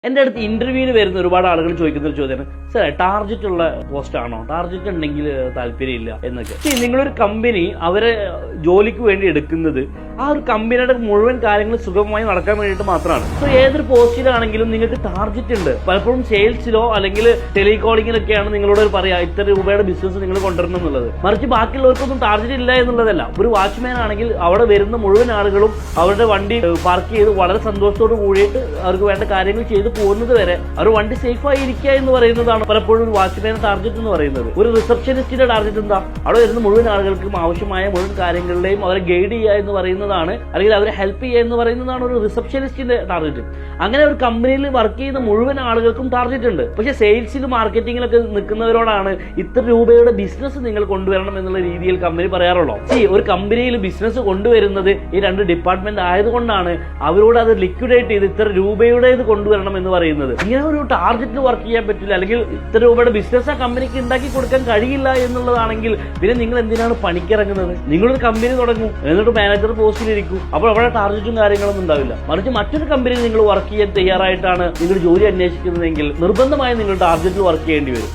എൻ്റെ അടുത്ത് ഇന്റർവ്യൂവിന് വരുന്ന ഒരുപാട് ആളുകൾ ചോദിക്കുന്ന ഒരു ചോദ്യമാണ്, സാർ ടാർജറ്റ് ഉള്ള പോസ്റ്റ് ആണോ, ടാർജറ്റ് ഉണ്ടെങ്കിൽ താല്പര്യമില്ല എന്നൊക്കെ. നിങ്ങളൊരു കമ്പനി അവരെ ജോലിക്ക് വേണ്ടി എടുക്കുന്നത് ആ ഒരു കമ്പനിയുടെ മുഴുവൻ കാര്യങ്ങൾ സുഗമമായി നടക്കാൻ വേണ്ടിയിട്ട് മാത്രമാണ്. സോ ഏതൊരു പോസ്റ്റിലാണെങ്കിലും നിങ്ങൾക്ക് ടാർജറ്റ് ഉണ്ട്. പലപ്പോഴും സെയിൽസിലോ അല്ലെങ്കിൽ ടെലികോളിങ്ങിലൊക്കെയാണ് നിങ്ങളോട് പറയാ ഇത്ര രൂപയുടെ ബിസിനസ് നിങ്ങൾ കൊണ്ടുവരണം എന്നുള്ളത്. മറിച്ച് ബാക്കിയുള്ളവർക്കൊന്നും ടാർജറ്റ് ഇല്ല എന്നുള്ളതല്ല. ഒരു വാച്ച്മാൻ ആണെങ്കിൽ അവിടെ വരുന്ന മുഴുവൻ ആളുകളും അവരുടെ വണ്ടി പാർക്ക് ചെയ്ത് വളരെ സന്തോഷത്തോട് കൂടിയിട്ട് അവർക്ക് വേണ്ട കാര്യങ്ങൾ ചെയ്ത് പോകുന്നത് വരെ അവർ വണ്ടി സേഫായി ഇരിക്കുക എന്ന് പറയുന്നതാണ് പലപ്പോഴും ഒരു വാച്ച്മാൻ ടാർജറ്റ് എന്ന് പറയുന്നത്. ഒരു റിസപ്ഷനിസ്റ്റിന്റെ ടാർജറ്റ് എന്താ? അവിടെ വരുന്ന മുഴുവൻ ആളുകൾക്കും ആവശ്യമായ മുഴുവൻ കാര്യങ്ങളിലെയും അവരെ ഗൈഡ് ചെയ്യുക എന്ന് പറയുന്നതാണ്, അല്ലെങ്കിൽ അവരെ ഹെൽപ്പ് ചെയ്യുക എന്ന് പറയുന്നതാണ് ഒരു റിസപ്ഷനിസ്റ്റിന്റെ ടാർജറ്റ്. അങ്ങനെ ഒരു കമ്പനിയിൽ വർക്ക് ചെയ്യുന്ന മുഴുവൻ ആളുകൾക്കും ടാർജറ്റ് ഉണ്ട്. പക്ഷെ സെയിൽസിലും മാർക്കറ്റിംഗിലൊക്കെ നിൽക്കുന്നവരോടാണ് ഇത്ര രൂപയുടെ ബിസിനസ് നിങ്ങൾ കൊണ്ടുവരണം എന്നുള്ള രീതിയിൽ കമ്പനി പറയാറുള്ളൂ. ഒരു കമ്പനിയിൽ ബിസിനസ് കൊണ്ടുവരുന്നത് ഈ രണ്ട് ഡിപ്പാർട്ട്മെന്റ് ആയതുകൊണ്ടാണ് അവരോട് അത് ലിക്വിഡേറ്റ് ചെയ്ത് ഇത്ര രൂപയുടേത് കൊണ്ടുവരണം എന്ന് പറയുന്നത്. ഇങ്ങനെ ഒരു ടാർജറ്റിൽ വർക്ക് ചെയ്യാൻ പറ്റില്ല, അല്ലെങ്കിൽ ഇത്ര രൂപയുടെ ബിസിനസ് ആ കമ്പനിക്ക് ഉണ്ടാക്കി കൊടുക്കാൻ കഴിയില്ല എന്നുള്ളതാണെങ്കിൽ പിന്നെ നിങ്ങൾ എന്തിനാണ് പണിക്കിറങ്ങുന്നത്? നിങ്ങളൊരു കമ്പനി തുടങ്ങും, എന്നിട്ട് മാനേജർ പോസ്റ്റിലിരിക്കും. അപ്പോൾ അവിടെ ടാർജറ്റും കാര്യങ്ങളൊന്നും ഉണ്ടാവില്ല. മറിച്ച് മറ്റൊരു കമ്പനിയിൽ നിങ്ങൾ വർക്ക് ചെയ്യാൻ തയ്യാറായിട്ടാണ് നിങ്ങൾ ജോലി അന്വേഷിക്കുന്നതെങ്കിൽ നിർബന്ധമായും നിങ്ങൾ ടാർജറ്റിൽ വർക്ക് ചെയ്യേണ്ടി വരും.